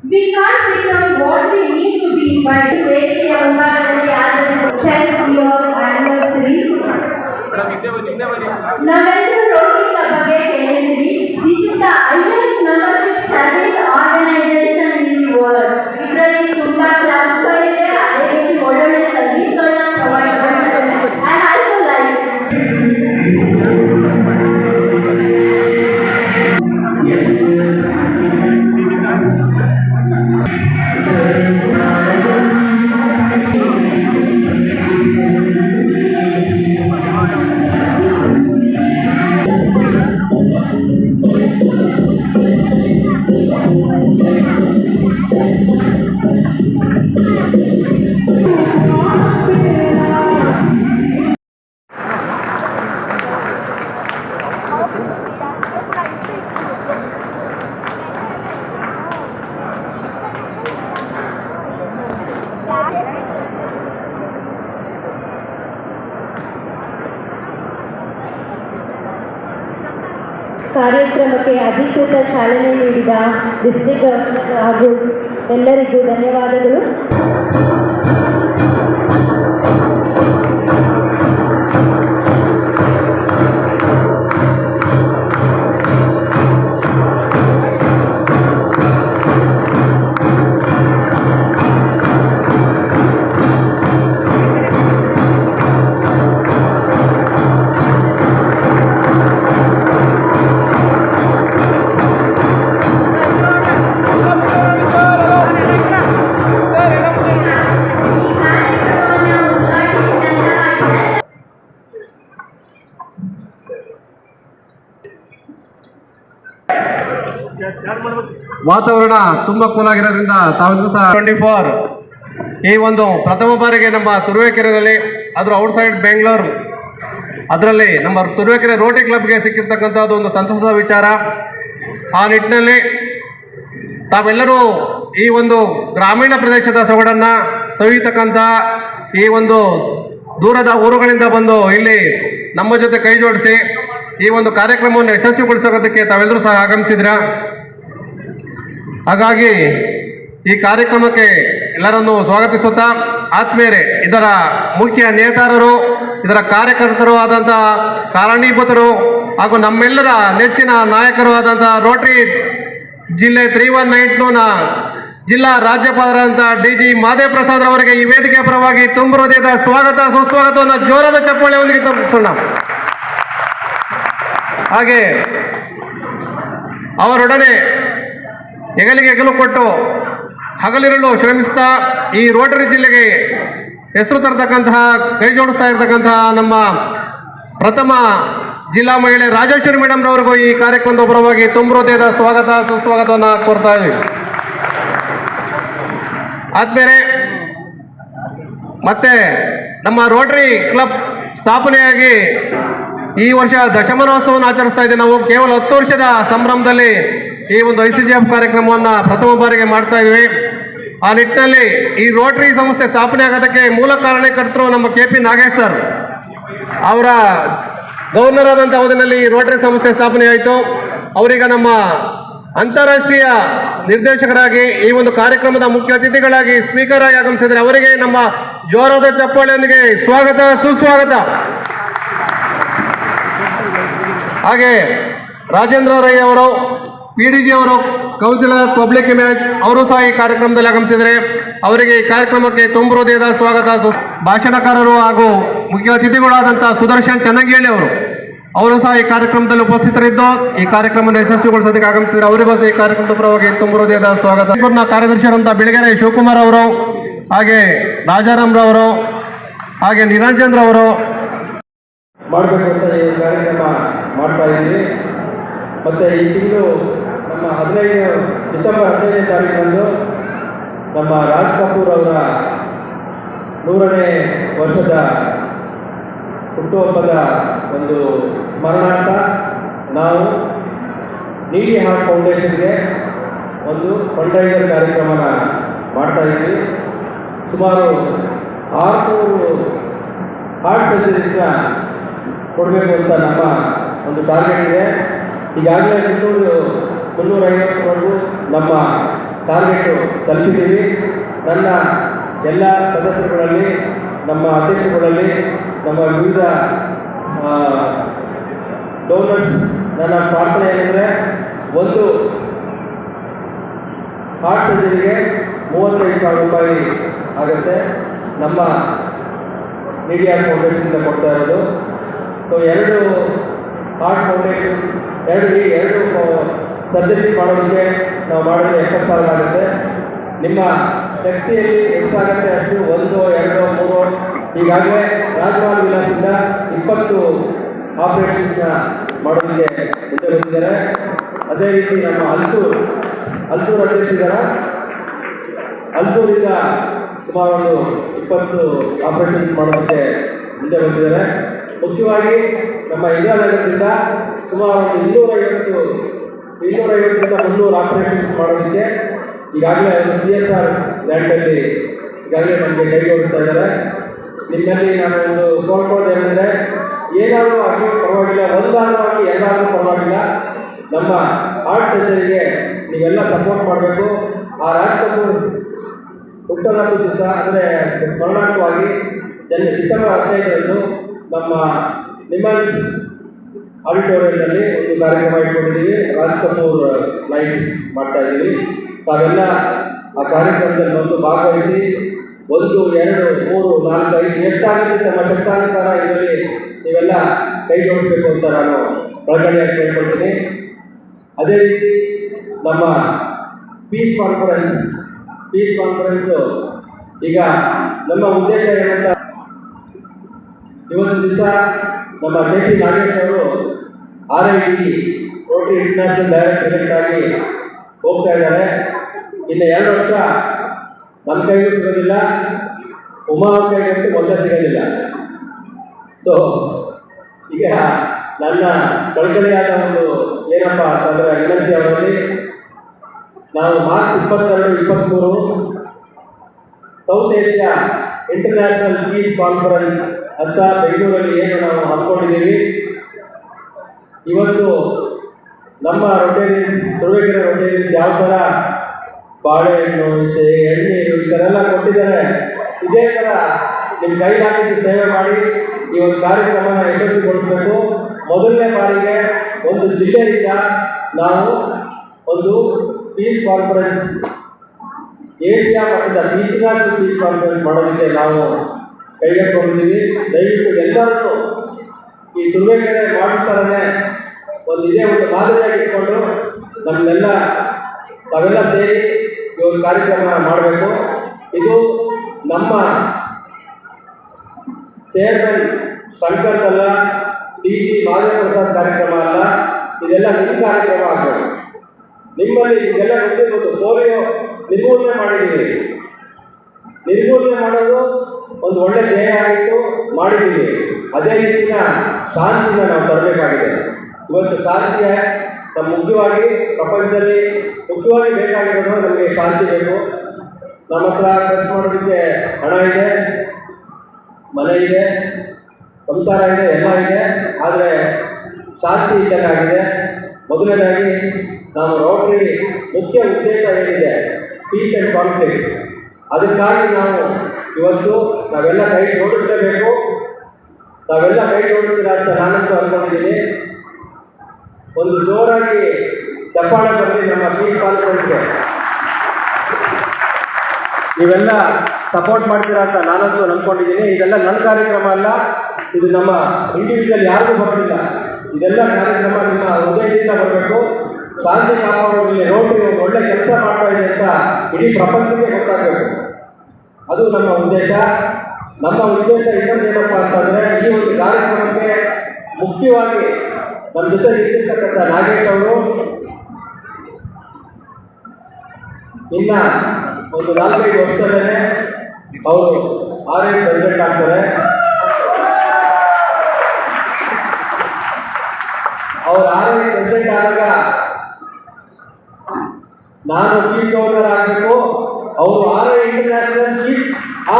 We can't become what we need to be by waiting a 10th-year anniversary. ನಾವೆಲ್ಲರೂ Rotary club ಬಗ್ಗೆ ಕೇಳಿದ್ದೀವಿ. This is the highest membership service organization in the world. ಇದರಲ್ಲಿ ತುಂಬಾ ಕ್ಲಬ್ಗಳಿವೆ, ಅದೇ ರೀತಿ ಒಳ್ಳೊಳ್ಳೆ ಸರ್ವಿಸ್ಗಳನ್ನ provide ಮಾಡ್ತಾರೆ. I also like ಕಾರ್ಯಕ್ರಮಕ್ಕೆ ಅಧಿಕೃತ ಚಾಲನೆ ನೀಡಿದ ಡಿಸ್ಟ್ರಿಕ್ಟ್ ಗವರ್ನರ್ ಹಾಗೂ ಎಲ್ಲರಿಗೂ ಧನ್ಯವಾದಗಳು. ವಾತಾವರಣ ತುಂಬಾ ಕೂಲ್ ಆಗಿರೋದ್ರಿಂದ ತಾವೆಲ್ಲರೂ ಸಹ 24 ಈ ಒಂದು ಪ್ರಥಮ ಬಾರಿಗೆ ನಮ್ಮ ತುರುವೇಕೆರೆಯಲ್ಲಿ ಅದರ ಔಟ್ಸೈಡ್ ಬೆಂಗಳೂರು ಅದರಲ್ಲಿ ನಮ್ಮ ತುರುವೇಕೆರೆ ರೋಟರಿ ಕ್ಲಬ್ಗೆ ಸಿಕ್ಕಿರ್ತಕ್ಕಂಥದ್ದು ಒಂದು ಸಂತಸದ ವಿಚಾರ. ಆ ನಿಟ್ಟಿನಲ್ಲಿ ತಾವೆಲ್ಲರೂ ಈ ಒಂದು ಗ್ರಾಮೀಣ ಪ್ರದೇಶದ ಸೊಗಡನ್ನು ಸವಿತಕ್ಕಂಥ ಈ ಒಂದು ದೂರದ ಊರುಗಳಿಂದ ಬಂದು ಇಲ್ಲಿ ನಮ್ಮ ಜೊತೆ ಕೈ ಜೋಡಿಸಿ ಈ ಒಂದು ಕಾರ್ಯಕ್ರಮವನ್ನು ಯಶಸ್ವಿಗೊಳಿಸೋದಕ್ಕೆ ತಾವೆಲ್ಲರೂ ಸಹ ಆಗಮಿಸಿದ್ರ. ಹಾಗಾಗಿ ಈ ಕಾರ್ಯಕ್ರಮಕ್ಕೆ ಎಲ್ಲರನ್ನೂ ಸ್ವಾಗತಿಸುತ್ತಾ, ಆತ್ಮೀಯರೇ, ಇದರ ಮುಖ್ಯ ನೇತಾರರು, ಇದರ ಕಾರ್ಯಕರ್ತರು ಆದಂತಹ ಕಾರಣೀಭೂತರು ಹಾಗೂ ನಮ್ಮೆಲ್ಲರ ನೆಚ್ಚಿನ ನಾಯಕರು ಆದಂತಹ ರೋಟರಿ ಜಿಲ್ಲೆ 3192ನ ಜಿಲ್ಲಾ ರಾಜ್ಯಪಾಲರಾದಂತಹ ಡಿ.ಜಿ. ಮಾದೇವ್ ಪ್ರಸಾದ್ ಅವರಿಗೆ ಈ ವೇದಿಕೆ ಪರವಾಗಿ ತುಂಬ ಹೃದಯದ ಸ್ವಾಗತ ಸುಸ್ವಾಗತವನ್ನು ಜೋರಾದ ಚಪ್ಪಾಳೆಯೊಂದಿಗೆ ತಲುಪಿಸೋಣ. ಹಾಗೆ ಅವರೊಡನೆ ಹೆಗಲಿಗೆ ಹೆಗಲು ಕೊಟ್ಟು ಹಗಲಿರುಳು ಶ್ರಮಿಸ್ತಾ ಈ ರೋಟರಿ ಜಿಲ್ಲೆಗೆ ಹೆಸರು ತರತಕ್ಕಂತಹ, ಕೈ ಜೋಡಿಸ್ತಾ ಇರತಕ್ಕಂತಹ ನಮ್ಮ ಪ್ರಥಮ ಜಿಲ್ಲಾ ಮಹಿಳೆ ರಾಜೇಶ್ವರಿ ಮೇಡಮ್ ರವರಿಗೂ ಈ ಕಾರ್ಯಕ್ರಮದ ಪರವಾಗಿ ತುಂಬ ಹೃದಯದ ಸ್ವಾಗತ ಸುಸ್ವಾಗತವನ್ನು ಕೋರ್ತಾ ಇದ್ದೀವಿ. ಆದ್ಮೇಲೆ ಮತ್ತೆ ನಮ್ಮ ರೋಟರಿ ಕ್ಲಬ್ ಸ್ಥಾಪನೆಯಾಗಿ ಈ ವರ್ಷ ದಶಮಾನೋತ್ಸವವನ್ನು ಆಚರಿಸ್ತಾ ಇದ್ದೀವಿ. ನಾವು ಕೇವಲ 10 ವರ್ಷದ ಸಂಭ್ರಮದಲ್ಲಿ ಈ ಒಂದು ICGF ಕಾರ್ಯಕ್ರಮವನ್ನು ಪ್ರಥಮ ಬಾರಿಗೆ ಮಾಡ್ತಾ ಇದ್ದೀವಿ. ಆ ನಿಟ್ಟಿನಲ್ಲಿ ಈ ರೋಟರಿ ಸಂಸ್ಥೆ ಸ್ಥಾಪನೆ ಆಗೋದಕ್ಕೆ ಮೂಲ ಕಾರಣಕರ್ತರು ನಮ್ಮ KP ನಾಗೇಶ್ ಸರ್ ಅವರ ಗವರ್ನರ್ ಆದಂಥ ಅವಧಿನಲ್ಲಿ ಈ ರೋಟರಿ ಸಂಸ್ಥೆ ಸ್ಥಾಪನೆ ಆಯಿತು. ಅವರೀಗ ನಮ್ಮ ಅಂತಾರಾಷ್ಟ್ರೀಯ ನಿರ್ದೇಶಕರಾಗಿ ಈ ಒಂದು ಕಾರ್ಯಕ್ರಮದ ಮುಖ್ಯ ಅತಿಥಿಗಳಾಗಿ ಸ್ಪೀಕರ್ ಆಗಿ ಆಗಮಿಸಿದರೆ ಅವರಿಗೆ ನಮ್ಮ ಜೋರಾದ ಚಪ್ಪಾಳೆಯೊಂದಿಗೆ ಸ್ವಾಗತ ಸುಸ್ವಾಗತ. ಹಾಗೆ ರಾಜೇಂದ್ರ ರೈ ಅವರು, PDG ಅವರು, ಕೌನ್ಸಿಲರ್ ಪಬ್ಲಿಕ್ ಇಮೇಜ್ ಅವರು ಸಹ ಈ ಕಾರ್ಯಕ್ರಮದಲ್ಲಿ ಆಗಮಿಸಿದರೆ ಅವರಿಗೆ ಈ ಕಾರ್ಯಕ್ರಮಕ್ಕೆ ತುಂಬ ಹೃದಯದ ಸ್ವಾಗತ. ಭಾಷಣಕಾರರು ಹಾಗೂ ಮುಖ್ಯ ಅತಿಥಿಗಳಾದಂತಹ ಸುದರ್ಶನ್ ಚನ್ನಂಗೇಳಿ ಅವರು ಸಹ ಈ ಕಾರ್ಯಕ್ರಮದಲ್ಲಿ ಉಪಸ್ಥಿತರಿದ್ದು ಈ ಕಾರ್ಯಕ್ರಮದ ಯಶಸ್ವಿಗೊಳಿಸೋದಕ್ಕೆ ಆಗಮಿಸಿದರೆ ಅವರಿಗೂ ಸಹ ಈ ಕಾರ್ಯಕ್ರಮದ ಪರವಾಗಿ ತುಂಬ ಹೃದಯದ ಸ್ವಾಗತ. ಕಾರ್ಯದರ್ಶಿಯಾದಂತಹ ಬೆಳಗೆರೆ ಶಿವಕುಮಾರ್ ಅವರು, ಹಾಗೆ ರಾಜಾರಾಮ್ ರವರು, ಹಾಗೆ ನಿರಂಜನ್ ರವರು ಮಾಡಬೇಕು ಅಂತ ಈ ಕಾರ್ಯಕ್ರಮ ಮಾಡ್ತಾ ಇದ್ದೀವಿ. ಮತ್ತು ಈ ತಿಂಗಳು ನಮ್ಮ ಡಿಸೆಂಬರ್ 15ನೇ ತಾರೀಕಂದು ನಮ್ಮ ರಾಜ್ ಕಪೂರ್ ಅವರ 100ನೇ ವರ್ಷದ ಹುಟ್ಟುಹಬ್ಬದ ಒಂದು ಸ್ಮರಣಾರ್ಥ ನಾವು ನೀಡಿ ಹಾರ್ಟ್ ಫೌಂಡೇಶನ್ಗೆ ಒಂದು ಫಂಡ್ರೈಸರ್ ಕಾರ್ಯಕ್ರಮನ ಮಾಡ್ತಾ ಇದ್ವಿ. ಸುಮಾರು 600 ಹಾರ್ಟ್ ಸರ್ಜರೀಸ್ನ ಕೊಡಬೇಕು ಅಂತ ನಮ್ಮ ಒಂದು ಟಾರ್ಗೆಟ್ ಇದೆ. ಈಗಾಗಲೇ 350ವರೆಗೂ ನಮ್ಮ ಟಾರ್ಗೆಟು ತಲುಪಿದ್ದೀವಿ. ನನ್ನ ಎಲ್ಲ ಸದಸ್ಯರುಗಳಲ್ಲಿ, ನಮ್ಮ ಅಧ್ಯಕ್ಷರುಗಳಲ್ಲಿ, ನಮ್ಮ ವಿವಿಧ ಡೋನರ್ಸ್ ನನ್ನ ಪ್ರಾರ್ಥನೆ ಏನೆಂದರೆ, ಒಂದು ಹಾರ್ಟ್ ಸರ್ಜರಿಗೆ 35,000 ರೂಪಾಯಿ ಆಗುತ್ತೆ. ನಮ್ಮ ಮೀಡಿಯಾ ಫೌಂಡೇಶನ್ನಿಂದ ಕೊಡ್ತಾ ಇರೋದು. ಸೊ 2 ಹಾರ್ಟ್ ಫೌಂಡೇಶನ್ 2 ಸರ್ಜರಿ ಮಾಡೋದಕ್ಕೆ ನಾವು ಮಾಡಿದ್ರೆ 70,000 ಆಗುತ್ತೆ. ನಿಮ್ಮ ಶಕ್ತಿಯಲ್ಲಿ ಎಷ್ಟಾಗುತ್ತೆ ಅಷ್ಟು 1, 2, 3 ಈಗಾಗಲೇ ರಾಜಮಾಲ್ ವಿಲಾಸದಿಂದ 20 ಆಪರೇಷನ್ಸ್ನ ಮಾಡೋದಕ್ಕೆ ಮುಂದೆ ಬಂದಿದ್ದಾರೆ. ಅದೇ ರೀತಿ ನಮ್ಮ ಹಲ್ಸೂರು ಅಧ್ಯಕ್ಷಿದ್ದಾರೆ. ಹಲ್ಸೂರಿಂದ ಸುಮಾರು 20 ಆಪರೇಷನ್ಸ್ ಮಾಡೋದಕ್ಕೆ ಮುಂದೆ ಬಂದಿದ್ದಾರೆ. ಮುಖ್ಯವಾಗಿ ನಮ್ಮ ಇಂದಿರಾನಗರದಿಂದ ಸುಮಾರು 250ರಿಂದ 300 ಆಪರೇಷನ್ಸ್ ಮಾಡೋದಕ್ಕೆ ಈಗಾಗಲೇ CSR ಲ್ಯಾಂಡಲ್ಲಿ ಈಗಾಗಲೇ ನಮಗೆ ಕೈಗೊಳ್ತಾ ಇದ್ದಾರೆ. ನಿಮ್ಮಲ್ಲಿ ನಾನು ಒಂದು ಕೋರ್ಕೋದೇನೆಂದರೆ, ಏನಾದರೂ ಆಗಿ ಪರವಾಗಿಲ್ಲ, ಒಂದಾದರೂ ಆಗಿ ಎಲ್ಲಾದರೂ ಪರವಾಗಿಲ್ಲ, ನಮ್ಮ ಹಾರ್ಟ್ ಸರ್ಜರಿಗೆ ನೀವೆಲ್ಲ ಸಪೋರ್ಟ್ ಮಾಡಬೇಕು. ಆ ರಾಜ್ಕಪೂರ್ ಹುಟ್ಟುಹಬ್ಬದ ದಿವಸ ಅಂದರೆ ಸ್ಮರಣಾರ್ಥವಾಗಿ ಡಿಸೆಂಬರ್ 15ರಂದು ನಮ್ಮ ನಿಮ್ಮನ್ಸ್ ಆಡಿಟೋರಿಯಂನಲ್ಲಿ ಒಂದು ಕಾರ್ಯಕ್ರಮ ಇಟ್ಕೊಂಡಿದ್ದೀವಿ. ರಾಜ್ಕಪೂರ್ ಲೈಟ್ ಮಾಡ್ತಾ ಇದ್ದೀವಿ. ತಾವೆಲ್ಲ ಆ ಕಾರ್ಯಕ್ರಮದಲ್ಲಿ ಬಂದು ಭಾಗವಹಿಸಿ 1, 2, 3, 4, 5 ಎಷ್ಟಾಗುತ್ತೆ ನಮ್ಮ ಶಕ್ತಾನುಸಾರ ಇದರಲ್ಲಿ ನೀವೆಲ್ಲ ಕೈ ಜೋಡಿಸಬೇಕು ಅಂತ ನಾನು ಪ್ರಕಟಣೆಯಾಗಿ ಕೇಳ್ಕೊಳ್ತೀನಿ. ಅದೇ ರೀತಿ ನಮ್ಮ ಪೀಸ್ ಕಾನ್ಫರೆನ್ಸು ಈಗ ನಮ್ಮ ಉದ್ದೇಶ ಏನಂತ, ಇವತ್ತು ದಿವಸ ನಮ್ಮ KP ನಾಗೇಶ್ ಅವರು RIT ರೋಟರಿ ಇಂಟರ್ನ್ಯಾಷನಲ್ ಡೈರೆಕ್ಟರ್ ಆಗಿ ಹೋಗ್ತಾ ಇದ್ದಾರೆ. ಇನ್ನು 2 ವರ್ಷ ನಮ್ಮ ಕೈಗೂ ಸಿಗೋದಿಲ್ಲ, ಉಮಾ ಕೈಗಂತೂ ಮೊದಲೇ ಸಿಗೋದಿಲ್ಲ. ಸೊ ಈಗ ನನ್ನ ಕಳಕಳಿಯಾದ ಒಂದು ಏನಪ್ಪ ಅಂತಂದರೆ, ಎನರ್ಜಿ ಅವರಲ್ಲಿ ನಾವು March 22, 23 south Asia international piece conference ಅಂತ ಬೆಂಗಳೂರಲ್ಲಿ ಏನು ನಾವು ಅಂದ್ಕೊಂಡಿದ್ದೀವಿ. ಇವತ್ತು ನಮ್ಮ ತುರುವೇಕೆರೆ ರೋಟೇರಿಯನ್ಸ್ ಯಾವ ಥರ ಬಾಳೆಹಣ್ಣು ಎಳ್ನೀರು ಈ ಥರ ಎಲ್ಲ ಕೊಟ್ಟಿದ್ದಾರೆ. ಇದೇ ಥರ ನಿಮ್ಮ ಕೈಲಾಗಿದ್ದು ಸೇವೆ ಮಾಡಿ ಈ ಒಂದು ಕಾರ್ಯಕ್ರಮನ ಯಶಸ್ವಿಗೊಳಿಸಬೇಕು. ಮೊದಲನೇ ಬಾರಿಗೆ ಒಂದು ಜಿಲ್ಲೆಯಿಂದ ನಾವು ಒಂದು ಪೀಸ್ ಕಾನ್ಫರೆನ್ಸ್, ಏಷ್ಯಾ ಮಟ್ಟದ ಇಂಟರ್ನ್ಯಾಷನಲ್ ಪೀಸ್ ಕಾನ್ಫರೆನ್ಸ್ ಮಾಡೋದಕ್ಕೆ ನಾವು ಕೈಗೆತ್ತಿಕೊಂಡಿದ್ದೀವಿ. ದಯವಿಟ್ಟು ಎಲ್ಲರೂ ಈ ತುರುವೇಕೆರೆ ಮಾಡ್ತಾರೇ ಒಂದು ಇದೇ ಒಂದು ಮಾದರಿಯಾಗಿ ಇಟ್ಕೊಂಡು ನಮ್ಮನ್ನೆಲ್ಲ ತಾವೆಲ್ಲ ಸೇರಿ ಈ ಒಂದು ಕಾರ್ಯಕ್ರಮ ಮಾಡಬೇಕು. ಇದು ನಮ್ಮ ಚೇರ್ಮನ್ ಶಂಕರ್ ಅಲ್ಲ, ಡಿ ಸಿ ಮಾಧವಪ್ರಸಾದ್ ಕಾರ್ಯಕ್ರಮ ಅಲ್ಲ, ಇದೆಲ್ಲ ನಿಮ್ಮ ಕಾರ್ಯಕ್ರಮ ಆಗಬೇಕು. ನಿಮ್ಮಲ್ಲಿ ಇದೆಲ್ಲ ಗೊತ್ತಿರ್ಬೋದು. ಪೋಲಿಯೋ ನಿರ್ಮೂಲನೆ ಮಾಡಿದ್ದೀವಿ. ನಿರ್ಮೂಲನೆ ಮಾಡೋದು ಒಂದು ಒಳ್ಳೆ ಧ್ಯೇಯ ಆಗಿತ್ತು, ಮಾಡಿದ್ದೀವಿ. ಅದೇ ರೀತಿಯ ಶಾಂತಿನ ನಾವು ತರಬೇಕಾಗಿದೆ. ಇವತ್ತು ಶಾಂತಿಗೆ ನಮ್ಮ ಮುಖ್ಯವಾಗಿ ಪ್ರಪಂಚದಲ್ಲಿ ಮುಖ್ಯವಾಗಿ ಬೇಕಾಗಿರೋದು ನಮಗೆ ಶಾಂತಿ ಬೇಕು. ನಮ್ಮ ಹತ್ರ ಖರ್ಚು ಮಾಡೋದಕ್ಕೆ ಹಣ ಇದೆ, ಮನೆ ಇದೆ, ಸಂಸಾರ ಇದೆ, ಎಲ್ಲ ಇದೆ. ಆದರೆ ಶಾಂತಿ ಇದ್ದಾಗಿದೆ. ಮೊದಲನೇದಾಗಿ ನಾವು ರೋಟರಿ ಮುಖ್ಯ ಉದ್ದೇಶ ಏನಿದೆ, ಪೀಸ್ ಆ್ಯಂಡ್ ಕಾನ್ಫ್ಲಿಕ್ಟ್. ಅದಕ್ಕಾಗಿ ನಾವು ಇವತ್ತು ನಾವೆಲ್ಲ ಕೈ ಜೋಡಿಸಲೇಬೇಕು. ತಾವೆಲ್ಲ ಕೈ ಜೋಡಿಸ್ತೀರಾ ಅಂತ ನಾನಂತೂ ಅಂದ್ಕೊಂಡಿದ್ದೀನಿ. ಒಂದು ಜೋರಾಗಿ ಚಪ್ಪಾಳೆ ಬರಲಿ ನಮ್ಮ ಪೀಸ್ ಕಾನ್ಫರೆನ್ಸ್ಗೆ. ನೀವೆಲ್ಲ ಸಪೋರ್ಟ್ ಮಾಡ್ತೀರಾ ಅಂತ ನಾನಂತೂ ಅಂದ್ಕೊಂಡಿದ್ದೀನಿ. ಇದೆಲ್ಲ ನನ್ನ ಕಾರ್ಯಕ್ರಮ ಅಲ್ಲ, ಇದು ನಮ್ಮ ಇಂಡಿವಿಜುವಲ್ ಯಾರಿಗೂ ಬರೋದಿಲ್ಲ. ಇದೆಲ್ಲ ಕಾರ್ಯಕ್ರಮ ನಿಮ್ಮ ಉದ್ದೇಶದಿಂದ ಬರಬೇಕು. ಶಾಂತಿ ಕಾಪಾಡೋದ್ರಲ್ಲಿ ರೋಟರಿ ಒಂದು ಒಳ್ಳೆ ಕೆಲಸ ಮಾಡ್ತಾ ಇದೆ ಅಂತ ಇಡೀ ಪ್ರಪಂಚಕ್ಕೆ ಗೊತ್ತಾಗಬೇಕು. ಅದು ನಮ್ಮ ಉದ್ದೇಶ. ನಮ್ಮ ಉದ್ದೇಶ ಇನ್ನೊಂದೇನಪ್ಪ ಅಂತಂದರೆ, ಈ ಒಂದು ಕಾರ್ಯಕ್ರಮಕ್ಕೆ ಮುಖ್ಯವಾಗಿ ನಮ್ಮ ಜೊತೆ ಇಟ್ಟಿರ್ತಕ್ಕಂಥ ನಾಗೇಶ್ ಅವರು ಇನ್ನು ಒಂದು 4-5 ವರ್ಷದಲ್ಲೇ ಅವರು RI ಪ್ರೆಸಿಡೆಂಟ್ ಆಗ್ತಾರೆ. ಅವರು RI ಪ್ರೆಸಿಡೆಂಟ್ ಆದಾಗ ನಾನು ಚೀಫ್ ಗವರ್ನರ್ ಆಗಬೇಕು, ಅವರು RI international chief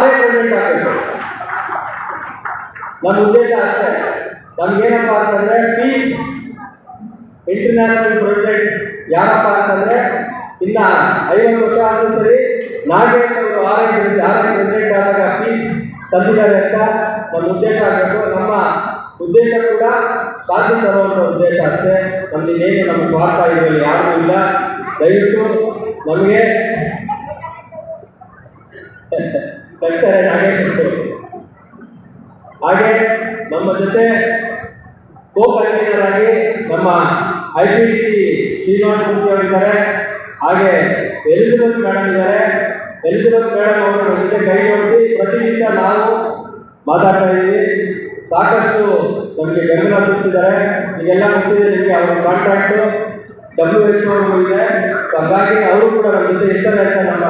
RI president ಆಗಬೇಕು. ನಮ್ಮ ಉದ್ದೇಶ ಅಷ್ಟೇ. ನಮ್ಗೇನಪ್ಪ ಅಂತಂದ್ರೆ ಪೀಸ್ ಇಂಟರ್ನ್ಯಾಷನಲ್ ಪ್ರೆಸಿಡೆಂಟ್ ಯಾರಪ್ಪ ಅಂತಂದ್ರೆ ಇನ್ನ 50 ವರ್ಷ ಆದ್ರೂ ಸರಿ ನಾಗೇಶ್ ಅವರು RI ಪ್ರೆಸಿಡೆಂಟ್ ಆದಾಗ ಪೀಸ್ ತಂದಿದ್ದಾರೆ ಅಂತ ನಮ್ಮ ಉದ್ದೇಶ ಆಗಬೇಕು. ನಮ್ಮ ಉದ್ದೇಶ ಕೂಡ ಶಾಂತಿ ತರುವಂಥ ಉದ್ದೇಶ ಅಷ್ಟೇ. ನಮ್ಮದೇನು ನಮ್ಮ ಸ್ವಾರ್ಥ ಇದರಲ್ಲಿ ಯಾರೂ ಇಲ್ಲ. ದಯವಿಟ್ಟು ನಮಗೆ ಕಟ್ತಾರೆ ನಾಗೇಶ್. ಹಾಗೆ ನಮ್ಮ ಜೊತೆ ಕೋ ಕನ್ವೀನರ್ ಆಗಿ ನಮ್ಮ IPDC ಶ್ರೀನಿವಾಸ ಮೂರ್ತಿ ಅವರಿದ್ದಾರೆ. ಹಾಗೆ ಎಲಿಜಬೆತ್ ಮೇಡಮ್ ಇದ್ದಾರೆ. ಎಲಿಜಬೆತ್ ಮೇಡಮ್ ಅವರು ನಮ್ಮ ಜೊತೆ ಕೈ ಜೋಡಿಸಿ ಪ್ರತಿನಿತ್ಯ ನಾವು ಮಾತಾಡ್ತಾ ಇದ್ದೀವಿ. ಸಾಕಷ್ಟು ನಮಗೆ ಬೆಂಬಲ ಸೂಚಿಸಿದ್ದಾರೆ. ಈಗೆಲ್ಲ ಗೊತ್ತಿದೆ ನಿಮಗೆ. ಅವರ ಕಾಂಟ್ರಾಕ್ಟು WHO ಇದೆ. ಹಾಗಾಗಿ ಅವರು ಕೂಡ ನಮ್ಮ ಜೊತೆ ಇರ್ತಾರೆ ಅಂತ ನಮ್ಮ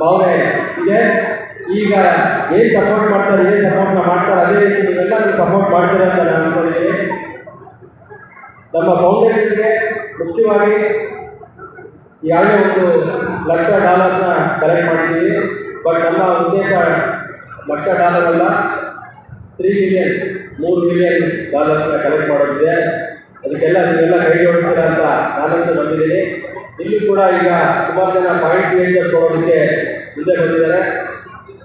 ಭಾವನೆ ಇದೆ. ಈಗ ಏನು ಸಪೋರ್ಟ್ ಮಾಡ್ತಾರೆ, ಏನು ಸಪೋರ್ಟ್ನ ಮಾಡ್ತಾರೆ, ಅದೇ ರೀತಿ ನೀವೆಲ್ಲ ಸಪೋರ್ಟ್ ಮಾಡ್ತೀರ ಅಂತ ನಾನು ಅಂದ್ಕೊಂಡಿದ್ದೀನಿ. ನಮ್ಮ ಫೌಂಡೇಶನ್ಗೆ ಮುಖ್ಯವಾಗಿ ಯಾವುದೇ $1 ಲಕ್ಷ ಕಲೆಕ್ಟ್ ಮಾಡಿದ್ದೀವಿ. ಬಟ್ ನಮ್ಮ ಉದ್ದೇಶ $1 ಲಕ್ಷ ಅಲ್ಲ, 3 ಮಿಲಿಯನ್ ಕಲೆಕ್ಟ್ ಮಾಡೋದಿದೆ. ಅದಕ್ಕೆಲ್ಲ ನೀವೆಲ್ಲ ಕೈ ಜೋಡಿಸ್ತೀರ ಅಂತ ನಾನಂತೂ ಬಂದಿದ್ದೀನಿ. ಇಲ್ಲಿ ಕೂಡ ಈಗ ಸುಮಾರು ಜನ ಪಾಯಿಂಟ್ ಕೊಡೋದಕ್ಕೆ ಮುಂದೆ ಬಂದಿದ್ದಾರೆ.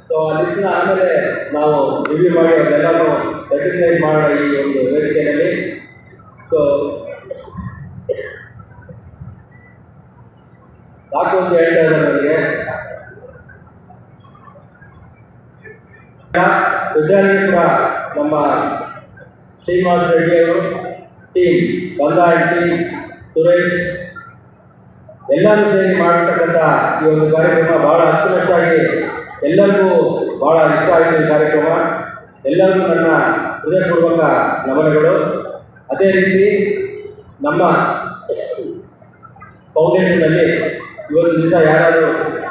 ಸೊ ಅದನ್ನ ಆಮೇಲೆ ನಾವು ರಿವ್ಯೂ ಮಾಡಿ ಅದೆಲ್ಲನೂ ರೆಕಗ್ನೈಸ್ ಮಾಡೋಣ ಈ ಒಂದು ವೇದಿಕೆಯಲ್ಲಿ. ಸೊ ಸಾಕು ಅಂತ ಹೇಳ್ತಾ ಇದ್ದಾರೆ ನನಗೆ. ಜೊತೆಯಲ್ಲಿ ಕೂಡ ನಮ್ಮ ಶ್ರೀನಿವಾಸ ರೆಡ್ಡಿ ಅವರು, ಟೀಮ್ ಬಂದಾಯ ಟೀಮ್, ಸುರೇಶ್ ಎಲ್ಲರೂ ಸೇರಿ ಮಾಡಿರ್ತಕ್ಕಂಥ ಈ ಒಂದು ಕಾರ್ಯಕ್ರಮ ಭಾಳ ಅಚ್ಚುಕಟ್ಟಾಗಿ ಎಲ್ಲರಿಗೂ ಭಾಳ ಇಷ್ಟ ಆಯಿತು ಈ ಕಾರ್ಯಕ್ರಮ. ಎಲ್ಲರಿಗೂ ನನ್ನ ಹೃದಯಪೂರ್ವಕ ನಮನಗಳು. ಅದೇ ರೀತಿ ನಮ್ಮ ಫೌಂಡೇಶನ್ನಲ್ಲಿ ಇವತ್ತು ದಿವಸ ಯಾರಾದರೂ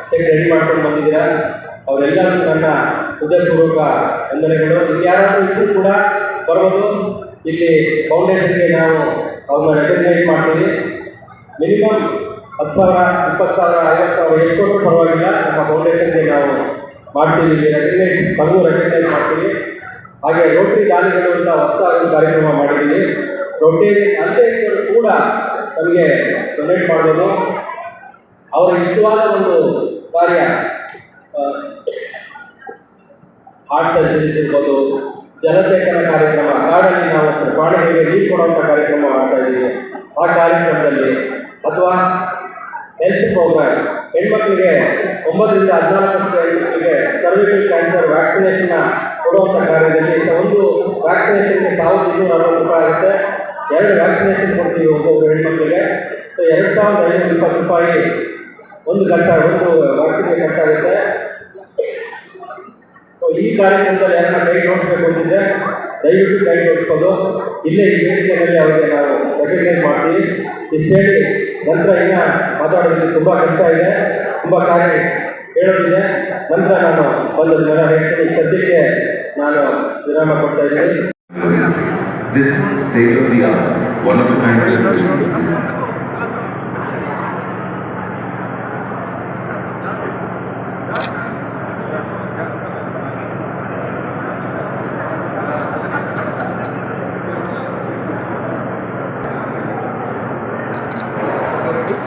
ಚೆಕ್ ರೆಡಿ ಮಾಡ್ಕೊಂಡು ಬಂದಿದ್ದೀರಾ ಅವರೆಲ್ಲರಿಗೂ ನನ್ನ ಹೃದಯಪೂರ್ವಕ ವಂದನೆಗಳು. ಇಲ್ಲಿ ಯಾರಾದರೂ ಇದ್ರೂ ಕೂಡ ಬರ್ಬೋದು. ಇಲ್ಲಿ ಫೌಂಡೇಶನ್ಗೆ ನಾವು ಅವ್ರನ್ನ ರೆಕಗ್ನೈಸ್ ಮಾಡ್ತೀವಿ. ಮಿನಿಮಮ್ 10,000, 20,000, 50,000 ಎಷ್ಟು ಪರವಾಗಿಲ್ಲ. ನಮ್ಮ ಫೌಂಡೇಶನ್ಗೆ ನಾವು ಮಾಡ್ತೀವಿ, ರೆಕಗ್ನೈಸ್ ಮಾಡ್ತೀವಿ. ಹಾಗೆ ರೋಟರಿ ದಾನಿಗಳು ಅಂತ ಹೊಸದಾಗಿ ಕಾರ್ಯಕ್ರಮ ಮಾಡಿದ್ದೀವಿ. ರೋಟರಿ ಅಧ್ಯಕ್ಷರು ಕೂಡ ನಮಗೆ ಡೊನೇಟ್ ಮಾಡ್ಬೋದು. ಅವರ ಇಷ್ಟವಾದ ಒಂದು ಕಾರ್ಯ ಹಾರ್ಟ್ ಸರ್ಜರೀಸ್ ಇರ್ಬೋದು, ಜಲಸೇಚನ ಕಾರ್ಯಕ್ರಮ, ಕಾಡಲ್ಲಿ ನಾವು ಪ್ರಾಣಿಗಳಿಗೆ ನೀರು ಕೊಡುವಂಥ ಕಾರ್ಯಕ್ರಮ ಮಾಡ್ತಾ ಇದ್ದೀವಿ. ಆ ಕಾರ್ಯಕ್ರಮದಲ್ಲಿ ಅಥವಾ ಹೆಲ್ತ್ ಪ್ರೋಗ್ರಾಮ್, ಹೆಣ್ಮಕ್ಳಿಗೆ 9 ರಿಂದ 14 ವರ್ಷದ ಹೆಣ್ಮಕ್ಳಿಗೆ ಸರ್ವಿಕಲ್ ಕ್ಯಾನ್ಸರ್ ವ್ಯಾಕ್ಸಿನೇಷನ್ ಕೊಡುವಂಥ ಕಾರ್ಯದಲ್ಲಿ ಒಂದು ವ್ಯಾಕ್ಸಿನೇಷನ್ಗೆ 1260 ರೂಪಾಯಿ ಆಗುತ್ತೆ. 2 ವ್ಯಾಕ್ಸಿನೇಷನ್ ಕೊಡ್ತೀವಿ ಒಬ್ಬೊಬ್ಬರು ಹೆಣ್ಮಕ್ಳಿಗೆ. ಸೊ 2520 ರೂಪಾಯಿ ಒಂದು ವ್ಯಾಕ್ಸಿನ್ಗೆ ಖರ್ಚಾಗುತ್ತೆ. ಸೊ ಈ ಕಾರ್ಯಕ್ರಮದಲ್ಲಿ ಯಾರನ್ನ ಕೈ ಜೋಡಿಸ್ಬೇಕು ಅಂತಿದ್ರೆ ದಯವಿಟ್ಟು ಕೈ ಜೋಡಿಸ್ಬೋದು. ಇಲ್ಲೇ ಈ ವೇದಿಕೆಯಲ್ಲಿ ಅವರಿಗೆ ನಾವು ರೆಕಗ್ನೈಸ್ ಮಾಡ್ತೀವಿ. ಇಷ್ಟು ಹೇಳಿ ನಂತರ ಇನ್ನ ಮಾತಾಡೋದಕ್ಕೆ ತುಂಬ ಕಷ್ಟ ಇದೆ, ತುಂಬ ಕಾರ್ಯ ಹೇಳೋದಿದೆ. ನಂತರ ನಾನು ಒಂದು ಜನ ಹೇಳ್ತೀನಿ. ಸದ್ಯಕ್ಕೆ ನಾನು ವಿರಾಮ ಕೊಡ್ತಾ ಇದ್ದೀನಿ. This state of the art, one of a kind